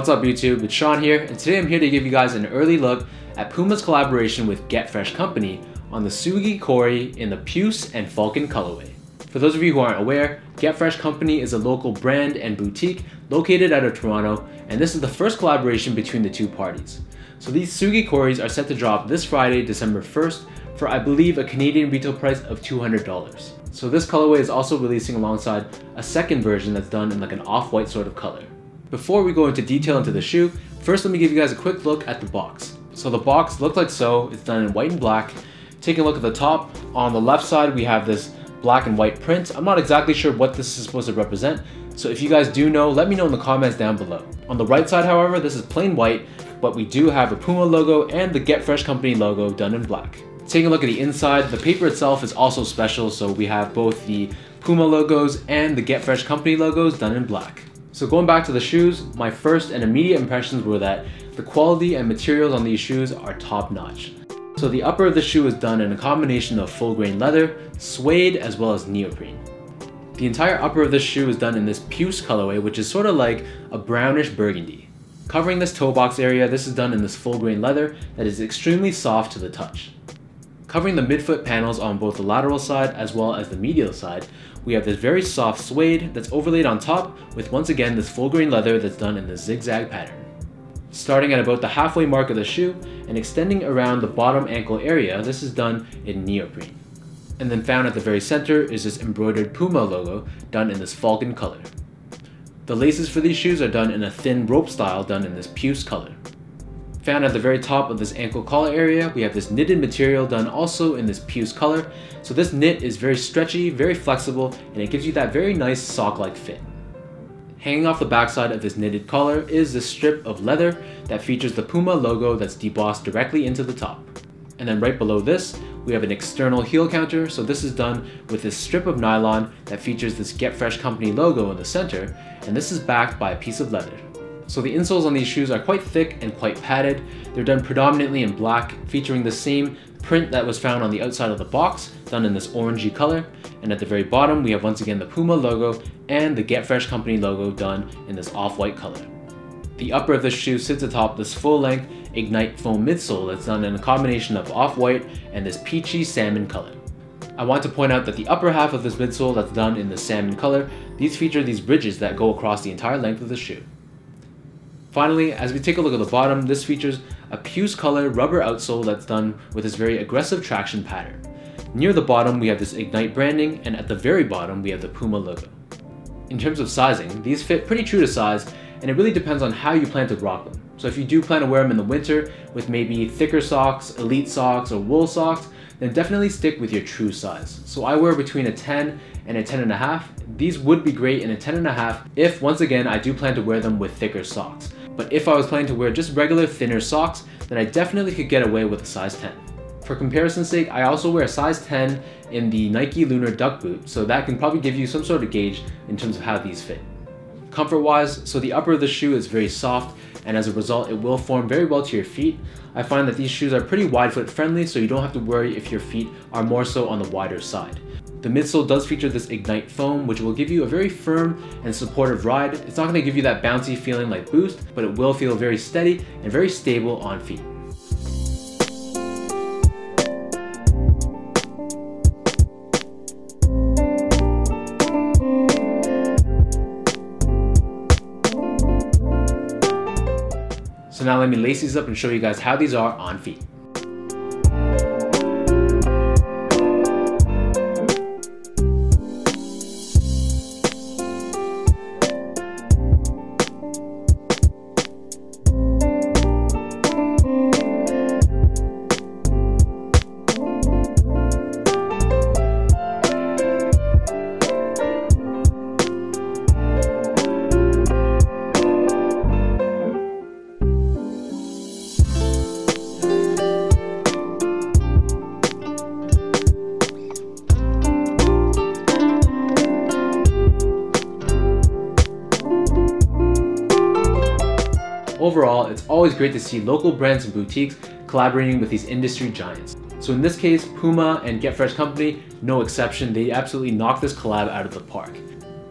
What's up YouTube, it's Sean here, and today I'm here to give you guys an early look at Puma's collaboration with Get Fresh Company on the Tsugi Kori in the Puce and Falcon colorway. For those of you who aren't aware, Get Fresh Company is a local brand and boutique located out of Toronto, and this is the first collaboration between the two parties. So these Tsugi Koris are set to drop this Friday, December 1st, for I believe a Canadian retail price of $200. So this colorway is also releasing alongside a second version that's done in like an off-white sort of color. Before we go into detail into the shoe, first let me give you guys a quick look at the box. So the box looks like so, it's done in white and black. Taking a look at the top, on the left side we have this black and white print. I'm not exactly sure what this is supposed to represent, so if you guys do know, let me know in the comments down below. On the right side, however, this is plain white, but we do have a Puma logo and the Get Fresh Company logo done in black. Taking a look at the inside, the paper itself is also special, so we have both the Puma logos and the Get Fresh Company logos done in black. So going back to the shoes, my first and immediate impressions were that the quality and materials on these shoes are top notch. So the upper of the shoe is done in a combination of full grain leather, suede, as well as neoprene. The entire upper of this shoe is done in this puce colorway, which is sort of like a brownish burgundy. Covering this toe box area, this is done in this full grain leather that is extremely soft to the touch. Covering the midfoot panels on both the lateral side as well as the medial side, we have this very soft suede that's overlaid on top with once again this full grain leather that's done in this zigzag pattern. Starting at about the halfway mark of the shoe and extending around the bottom ankle area, this is done in neoprene. And then found at the very center is this embroidered Puma logo done in this Falcon color. The laces for these shoes are done in a thin rope style done in this puce color. Found at the very top of this ankle collar area, we have this knitted material done also in this puce color. So this knit is very stretchy, very flexible, and it gives you that very nice sock-like fit. Hanging off the backside of this knitted collar is this strip of leather that features the Puma logo that's debossed directly into the top. And then right below this, we have an external heel counter, so this is done with this strip of nylon that features this Get Fresh Company logo in the center, and this is backed by a piece of leather. So the insoles on these shoes are quite thick and quite padded. They're done predominantly in black, featuring the same print that was found on the outside of the box, done in this orangey color. And at the very bottom, we have once again the Puma logo and the Get Fresh Company logo done in this off-white color. The upper of this shoe sits atop this full-length Ignite foam midsole that's done in a combination of off-white and this peachy salmon color. I want to point out that the upper half of this midsole that's done in the salmon color, these feature these ridges that go across the entire length of the shoe. Finally, as we take a look at the bottom, this features a puce color rubber outsole that's done with this very aggressive traction pattern. Near the bottom, we have this Ignite branding, and at the very bottom, we have the Puma logo. In terms of sizing, these fit pretty true to size, and it really depends on how you plan to rock them. So if you do plan to wear them in the winter with maybe thicker socks, elite socks, or wool socks, then definitely stick with your true size. So I wear between a 10 and a 10.5. These would be great in a 10.5 if, once again, I do plan to wear them with thicker socks. But if I was planning to wear just regular thinner socks, then I definitely could get away with a size 10. For comparison's sake, I also wear a size 10 in the Nike Lunar Duck Boot, so that can probably give you some sort of gauge in terms of how these fit. Comfort-wise, so the upper of the shoe is very soft, and as a result, it will form very well to your feet. I find that these shoes are pretty wide foot friendly, so you don't have to worry if your feet are more so on the wider side. The midsole does feature this Ignite foam, which will give you a very firm and supportive ride. It's not going to give you that bouncy feeling like Boost, but it will feel very steady and very stable on feet. So now let me lace these up and show you guys how these are on feet. Overall, it's always great to see local brands and boutiques collaborating with these industry giants. So in this case, Puma and Get Fresh Company, no exception, they absolutely knocked this collab out of the park.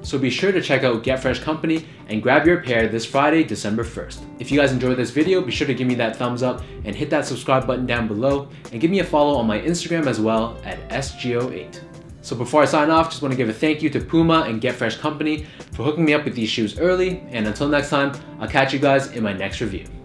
So be sure to check out Get Fresh Company and grab your pair this Friday, December 1st. If you guys enjoyed this video, be sure to give me that thumbs up and hit that subscribe button down below, and give me a follow on my Instagram as well at SGO8. So before I sign off, just want to give a thank you to Puma and Get Fresh Company for hooking me up with these shoes early, and until next time, I'll catch you guys in my next review.